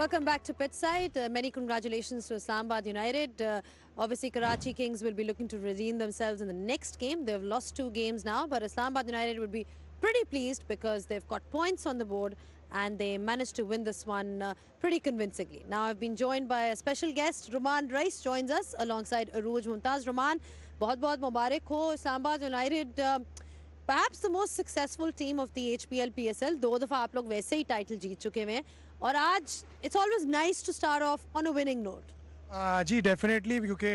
Welcome back to Pitside. Many congratulations to Islamabad United. Obviously, Karachi Kings will be looking to redeem themselves in the next game. They've lost 2 games now, but Islamabad United would be pretty pleased because they've got points on the board and they managed to win this one pretty convincingly. Now, I've been joined by a special guest. Ruman Rice joins us alongside Arooj Mumtaz. Ruman, बहुत-बहुत मुबारक हो. Islamabad United perhaps the most successful team of the HPL PSL. 2 दफ़ा आप लोग वैसे ही title जीत चुके हैं और आज it's always nice to start off on a winning note. जी डेफिनेटली, क्योंकि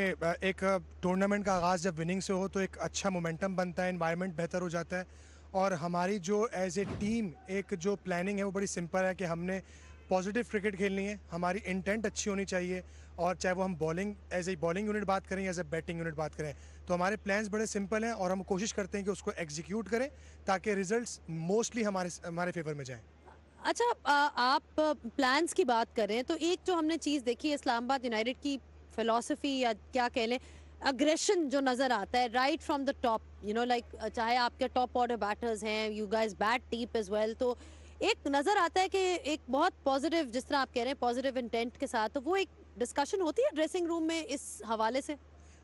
एक टूर्नामेंट का आगाज़ जब विनिंग से हो तो एक अच्छा मोमेंटम बनता है, एनवायरनमेंट बेहतर हो जाता है. और हमारी जो एज ए टीम एक जो प्लानिंग है वो बड़ी सिंपल है कि हमने पॉजिटिव क्रिकेट खेलनी है. हमारी इंटेंट अच्छी होनी चाहिए और चाहे वो हम bowling as a bowling unit बात करें या एज ए बैटिंग यूनिट बात करें, तो हमारे प्लान्स बड़े सिंपल हैं और हम कोशिश करते हैं कि उसको एग्जीक्यूट करें ताकि रिजल्ट्स मोस्टली हमारे फेवर में जाएं. अच्छा, आप प्लान्स की बात करें तो एक जो हमने चीज़ देखी है इस्लामाबाद यूनाइटेड की फिलॉसफी या क्या कह लें, अग्रेशन जो नज़र आता है right from the top, you know like चाहे आपके टॉप ऑर्डर बैटर्स हैं, you guys bat deep as well, तो एक नज़र आता है कि एक बहुत पॉजिटिव, जिस तरह आप कह रहे हैं पॉजिटिव इंटेंट के साथ, तो वो एक डिस्कशन होती है ड्रेसिंग रूम में इस हवाले से.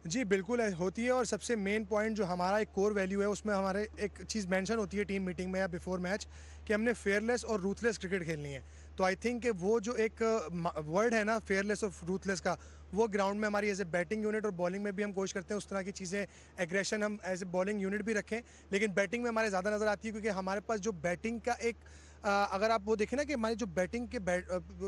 जी बिल्कुल होती है. और सबसे मेन पॉइंट जो हमारा एक कोर वैल्यू है उसमें हमारे एक चीज़ मेंशन होती है टीम मीटिंग में या बिफोर मैच कि हमने फेयरलेस और रूथलेस क्रिकेट खेलनी है. तो आई थिंक कि वो जो एक वर्ड है ना फेयरलेस और रूथलेस का, वो ग्राउंड में हमारी एज ए बैटिंग यूनिट और बॉलिंग में भी हम कोशिश करते हैं उस तरह की चीज़ें. एग्रेशन हम एज ए बॉलिंग यूनिट भी रखें, लेकिन बैटिंग में हमारे ज़्यादा नज़र आती है क्योंकि हमारे पास जो बैटिंग का एक अगर आप वो देखें ना कि हमारी जो बैटिंग के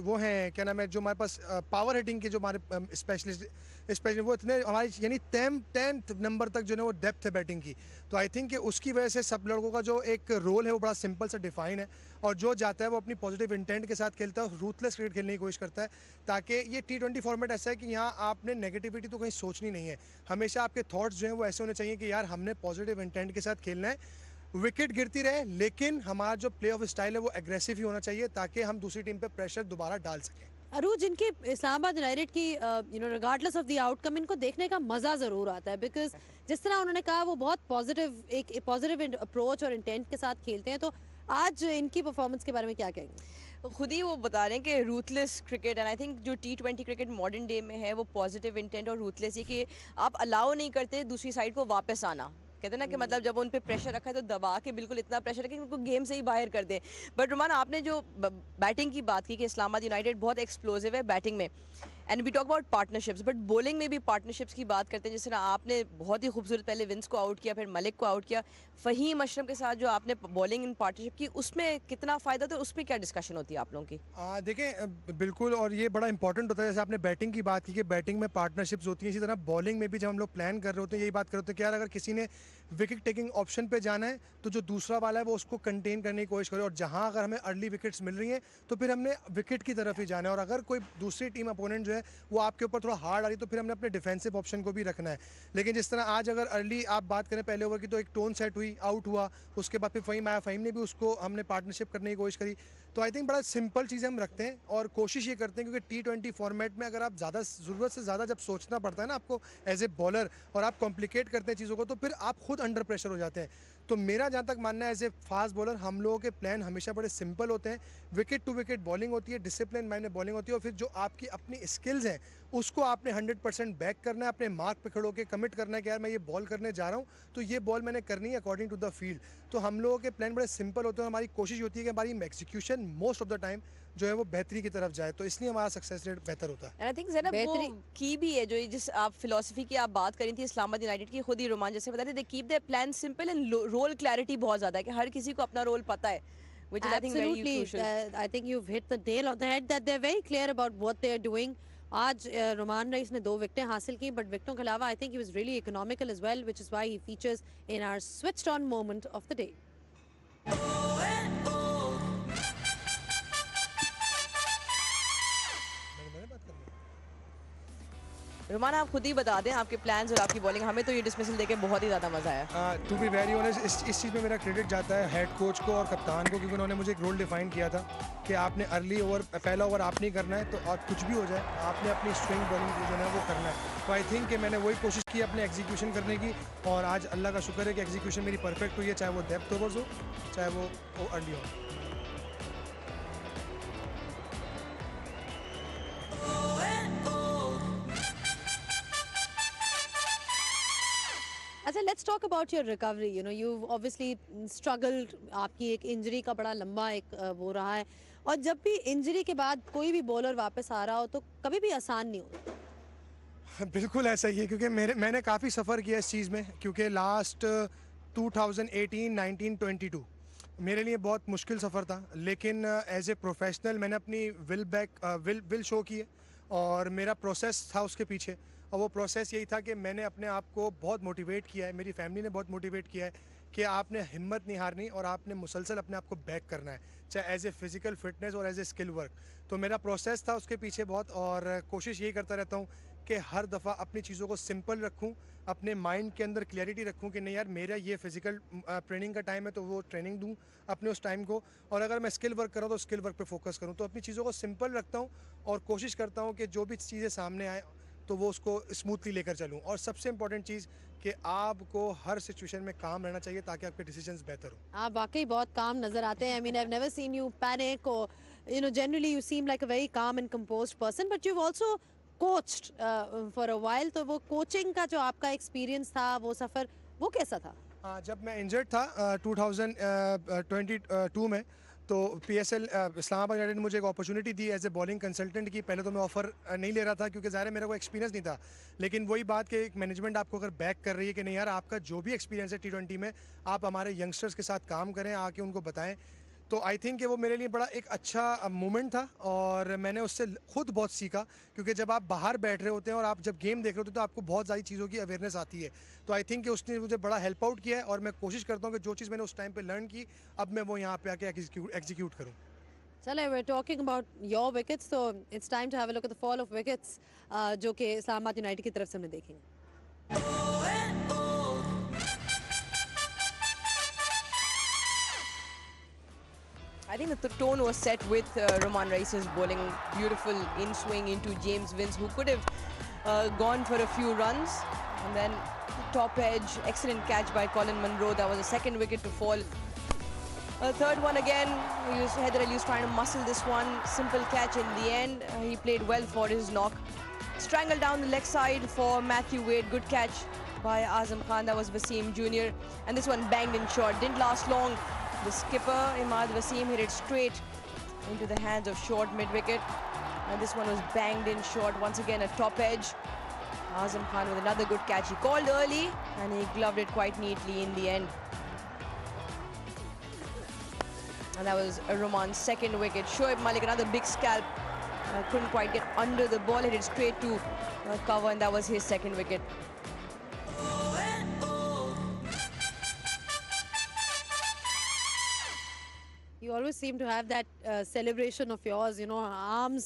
वो हैं क्या नाम है, जो हमारे पास पावर हिटिंग के जो हमारे स्पेशली वो इतने हमारी यानी 10th नंबर तक जो है वो डेप्थ है बैटिंग की. तो आई थिंक कि उसकी वजह से सब लड़कों का जो एक रोल है वो बड़ा सिंपल सा डिफाइन है और जो जाता है वो अपनी पॉजिटिव इंटेंट के साथ खेलता है, रूथलेस क्रिकेट खेलने की कोशिश करता है ताकि ये T20 फॉर्मेट ऐसा है कि यहाँ आपने नेगेटिविटी तो कहीं सोचनी नहीं है. हमेशा आपके थॉट्स जो हैं वो ऐसे होने चाहिए कि यार हमने पॉजिटिव इंटेंट के साथ खेलना है. विकेट गिरती रहे लेकिन हमारा जो प्ले ऑफ स्टाइल है वो एग्रेसिव ही होना चाहिए ताकि हम दूसरी टीम पे प्रेशर दोबारा डाल सकें. अरूज, इनकी इस्लामाबाद यूनाइटेड की you know regardless of the outcome इनको देखने का मज़ा ज़रूर आता है बिकॉज जिस तरह उन्होंने कहा वो बहुत पॉजिटिव एक पॉजिटिव अप्रोच और इंटेंट के साथ खेलते हैं. तो आज इनकी परफॉर्मेंस के बारे में क्या कहेंगे? खुद ही वो बता रहे हैं कि ruthless cricket, and I think जो T20 क्रिकेट मॉडर्न डे में है वो पॉजिटिव इंटेंट और रूथलेस ही कि आप अलाउ नहीं करते दूसरी साइड को वापस आना. कहते हैं ना कि मतलब जब उन पे प्रेशर रखा है तो दबा के बिल्कुल इतना प्रेशर रखें कि उनको गेम से ही बाहर कर दें. बट रुमान, आपने जो बैटिंग की बात की कि इस्लामाबाद यूनाइटेड बहुत एक्सप्लोसिव है बैटिंग में, and we talk about partnerships, but bowling में भी पार्टनरशिप्स की बात करते हैं. जिस तरह आपने बहुत ही खूबसूरत पहले विंस को आउट किया, फिर मलिक को आउट किया, फ़हीम अशरफ के साथ जो आपने बॉलिंग इन पार्टनरशिप की, उसमें कितना फ़ायदा था, उस पर क्या डिस्कशन होती है आप लोगों की? देखें बिल्कुल, और ये बड़ा इंपॉर्टेंट होता है. जैसे आपने बैटिंग की बात की कि बैटिंग में पार्टनरशिप्स होती हैं, इसी तरह बॉलिंग में भी जब हम लोग प्लान कर रहे होते हैं यही बात कर रहे होते हैं कि यार अगर किसी ने विकेट टेकिंग ऑप्शन पे जाना है तो जो दूसरा वाला है वो उसको कंटेन करने की कोशिश करे, और जहां अगर हमें अर्ली विकेट्स मिल रही हैं तो फिर हमने विकेट की तरफ ही जाना है. और अगर कोई दूसरी टीम अपोनेंट जो है वो आपके ऊपर थोड़ा हार्ड आ रही है तो फिर हमने अपने डिफेंसिव ऑप्शन को भी रखना है. लेकिन जिस तरह आज अगर अर्ली आप बात करें पहले ओवर की तो एक टोन सेट हुई, आउट हुआ, उसके बाद फिर फ़हीम आया, फ़हीम ने भी उसको हमने पार्टनरशिप करने की कोशिश करी. तो आई थिंक बड़ा सिंपल चीज़ें हम रखते हैं और कोशिश ये करते हैं क्योंकि T20 फॉर्मेट में अगर आप ज़्यादा ज़रूरत से ज़्यादा जब सोचना पड़ता है ना आपको एज ए बॉलर और आप कॉम्प्लिकेट करते हैं चीज़ों को तो फिर आप खुद अंडर प्रेशर हो जाते हैं. तो मेरा जहाँ तक मानना है एज ए फास्ट बॉलर हम लोगों के प्लान हमेशा बड़े सिंपल होते हैं. विकेट टू विकेट बॉलिंग होती है, डिसिप्लिन माइंड में बॉलिंग होती है, और फिर जो आपकी अपनी स्किल्स हैं उसको आपने 100% बैक करना है, अपने मार्क पे खड़े होकर कमिट करना है कि यार मैं ये बॉल करने जा रहा हूँ तो ये बॉल मैंने करनी है अकॉर्डिंग टू द फील्ड. तो हम लोगों के प्लान बड़े सिंपल होते हैं और हमारी कोशिश होती है कि हमारी execution most of the time जो है वो बेहतरी की तरफ जाए, तो इसलिए हमारा सक्सेस रेट बेहतर होता है. एंड आई थिंक ज़ैनब वो की भी है जो जिस आप फिलॉसफी की आप बात करी थी इस्लामाबाद यूनाइटेड की, खुद ही रोमान जैसे बता रहे थे, they keep their plan simple and role clarity बहुत ज़्यादा है कि हर किसी को अपना रोल पता है. Which is, I think, very crucial. I think you've hit the nail on the head that they're very clear about what they're doing. आज रुमान रईस ने 2 विकेटें हासिल की, बट विकेटों के अलावा I think he was really economical as well, which is why he features in our switched on moment of the day. Ruman, आप खुद ही बता दें आपके प्लान्स और आपकी बॉलिंग. हमें तो ये डिसमिसल देके बहुत ही ज़्यादा मज़ा आया. टू बी वेरी ऑनेस्ट इस चीज़ में मेरा क्रेडिट जाता है हेड कोच को और कप्तान को, क्योंकि उन्होंने मुझे एक रोल डिफाइन किया था कि आपने अर्ली ओवर पहला ओवर आप नहीं करना है, तो आप कुछ भी हो जाए आपने अपनी स्विंग बॉलिंग जो है वो करना है. तो आई थिंक कि मैंने वही कोशिश की अपने एग्जीक्यूशन करने की, और आज अल्लाह का शुक्र है कि एग्जीक्यूशन मेरी परफेक्ट हुई है, चाहे वो डेप्थ ओवर्स हो चाहे वो अर्ली हो. let's talk about your recovery. You know, you've obviously struggled. आपकी एक इंजरी का बड़ा लंबा एक वो रहा है, और जब भी इंजरी के बाद कोई भी बॉलर वापस आ रहा हो तो कभी भी आसान नहीं होता। बिल्कुल ऐसा ही है, क्योंकि मैंने काफ़ी सफ़र किया इस चीज़ में, क्योंकि लास्ट 2018, 19, 22 मेरे लिए बहुत मुश्किल सफ़र था, लेकिन एज ए प्रोफेशनल मैंने अपनी विल शो की है, और मेरा प्रोसेस था उसके पीछे, और वो प्रोसेस यही था कि मैंने अपने आप को बहुत मोटिवेट किया है, मेरी फैमिली ने बहुत मोटिवेट किया है कि आपने हिम्मत नहीं हारनी और आपने मुसलसल अपने आप को बैक करना है, चाहे एज ए फिज़िकल फिटनेस और एज ए स्किल वर्क। तो मेरा प्रोसेस था उसके पीछे बहुत, और कोशिश यही करता रहता हूँ कि हर दफ़ा अपनी चीज़ों को सिंपल रखूँ, अपने माइंड के अंदर क्लैरिटी रखूँ कि नहीं यार, मेरा ये फिज़िकल ट्रेनिंग का टाइम है तो वो ट्रेनिंग दूँ अपने उस टाइम को, और अगर मैं स्किल वर्क करूँ तो स्किल वर्क पे फोकस करूँ। तो अपनी चीज़ों को सिंपल रखता हूँ और कोशिश करता हूँ कि जो भी चीज़ें सामने आए तो वो उसको स्मूथली लेकर चलूँ। और सबसे इंपॉर्टेंट चीज़ कि आपको हर सिचुएशन में काम रहना चाहिए ताकि आपके डिसीजंस बेहतर हो। आप वाकई बहुत काम नजर आते हैं। I mean, I've never seen you panic, or you know, generally you seem like a very calm and composed person, but you've also coached for a while. तो वो कोचिंग का जो आपका एक्सपीरियंस था, वो सफ़र, वो कैसा था? जब मैं इंजर्ड था 2022 में, तो PSL इस्लामाबाद यूनाइटेड ने मुझे एक अपॉर्चुनिटी दी एज ए बॉलिंग कंसल्टेंट की। पहले तो मैं ऑफ़र नहीं ले रहा था, क्योंकि ज़ाहिर है मेरा कोई एक्सपीरियंस नहीं था, लेकिन वही बात कि एक मैनेजमेंट आपको अगर बैक कर रही है कि नहीं यार, आपका जो भी एक्सपीरियंस है T20 में, आप हमारे यंगस्टर्स के साथ काम करें, आके उनको बताएं, तो आई थिंक कि वो मेरे लिए बड़ा एक अच्छा मोमेंट था, और मैंने उससे खुद बहुत सीखा, क्योंकि जब आप बाहर बैठ रहे होते हैं और आप जब गेम देख रहे होते हैं तो आपको बहुत सारी चीज़ों की अवेयरनेस आती है। तो आई थिंक कि उसने मुझे बड़ा हेल्प आउट किया है, और मैं कोशिश करता हूँ कि जो चीज़ मैंने उस टाइम पे लर्न की, अब मैं वो यहाँ पे आके एग्जीक्यूट करूँ। चले, we're talking about your wickets, so it's time to have a look at the fall of wickets, जो कि इस्लामाबाद यूनाइटेड की तरफ से हमने देखेंगे। I think the tone was set with Roman Reis's bowling, beautiful in swing into James Vince, who could have gone for a few runs, and then top edge, excellent catch by Colin Munro. That was the second wicket to fall. Third one again, Haider Ali was trying to muscle this one, simple catch in the end. He played well for his knock. Strangled down the leg side for Matthew Wade, good catch by Azam Khan. That was Wasim Jr. And this one banged in short, didn't last long. The skipper, Imad Wasim, hit it straight into the hands of short mid-wicket. And this one was banged in short. Once again, a top edge. Azam Khan with another good catch. He called early and he gloved it quite neatly in the end. And that was Roman's second wicket. Shoaib Malik, another big scalp. Couldn't quite get under the ball. Hit it straight to cover, and that was his second wicket. You always seem to have that celebration of yours, you know, arms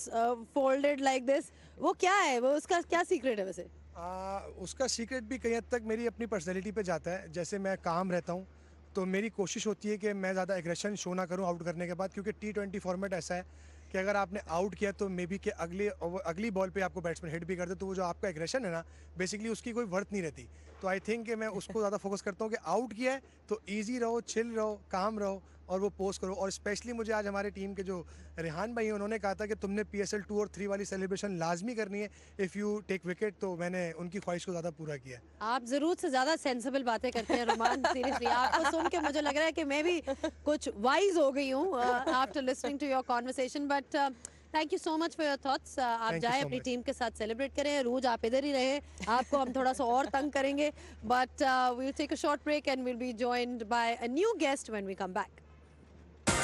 folded like this. वो क्या है? वो उसका क्या secret है वैसे? उसका secret भी कई हद तक मेरी अपनी पर्सनैलिटी पे जाता है। जैसे मैं काम रहता हूँ, तो मेरी कोशिश होती है कि मैं ज़्यादा एग्रेशन शो ना करूँ आउट करने के बाद, क्योंकि T20 फॉर्मेट ऐसा है कि अगर आपने आउट किया तो मे बी कि अगली बॉल पे आपको बैट्समैन हिट भी कर दे, तो वो जो आपका एग्रेशन है ना, बेसिकली उसकी कोई वर्थ नहीं रहती। तो आई थिंक कि मैं उसको ज़्यादा फोकस करता हूँ कि आउट किया है तो ईजी रहो, चिल रहो, काम रहो, और वो पोस्ट करो। और स्पेशली मुझे आज हमारे टीम के जो रेहान भाई हैं, उन्होंने कहा था कि तुमने PSL 2 और 3 वाली सेलिब्रेशन लाजमी करनी है इफ़ यू टेक विकेट, तो मैंने उनकी ख्वाहिश को ज़्यादा पूरा किया। आप ज़रूरत से ज़्यादा सेंसिबल बातें करते हैं रोमान, सीरियसली। आपको सुन के मुझे लग रहा है कि मैं भी कुछ वाइज हो गई हूँ after listening to your conversation, but thank you so much for your thoughts. आप जाए अपनी टीम के साथ सेलिब्रेट करें। रोज आप इधर ही रहे, आपको हम थोड़ा सा और तंग करेंगे, but we'll take a short break and will be joined by a new guest when we come back.